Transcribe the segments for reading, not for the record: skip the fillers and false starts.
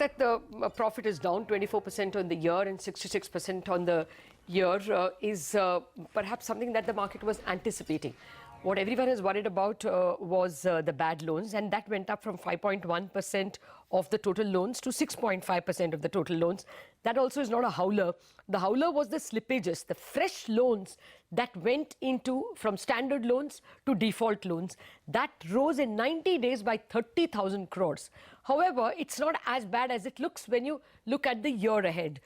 that the profit is down 24% on the year and 66% on the year is perhaps something that the market was anticipating. What everyone is worried about was the bad loans, and that went up from 5.1% of the total loans to 6.5% of the total loans. That also is not a howler. The howler was the slippages, the fresh loans that went into from standard loans to default loans. That rose in 90 days by 30,000 crores. However, it's not as bad as it looks when you look at the year ahead.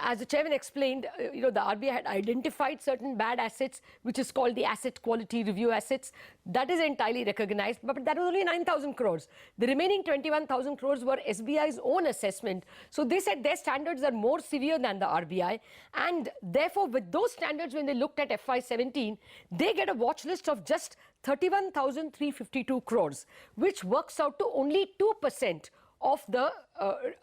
As the chairman explained, the RBI had identified certain bad assets, which is called the asset quality review assets. That is entirely recognized, but that was only 9,000 crores. The remaining 21,000 crores were SBI's own assessment. So they said their standards are more severe than the RBI. And therefore, with those standards, when they looked at FY17, they get a watch list of just 31,352 crores, which works out to only 2% of the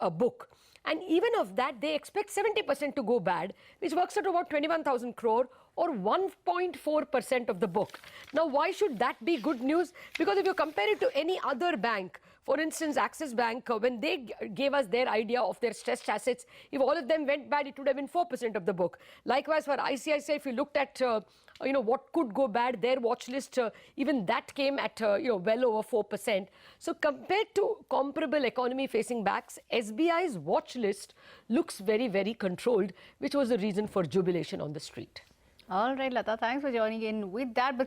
book. And even of that, they expect 70% to go bad, which works out to about 21,000 crore or 1.4% of the book. Now, why should that be good news? Because if you compare it to any other bank, for instance, Axis Bank, when they gave us their idea of their stressed assets, if all of them went bad, it would have been 4% of the book. Likewise, for ICICI, if you looked at what could go bad, their watch list, even that came at well over 4%. So compared to comparable economy-facing banks, SBI's watch list looks very, very controlled, which was the reason for jubilation on the street. All right, Lata, thanks for joining in with that. But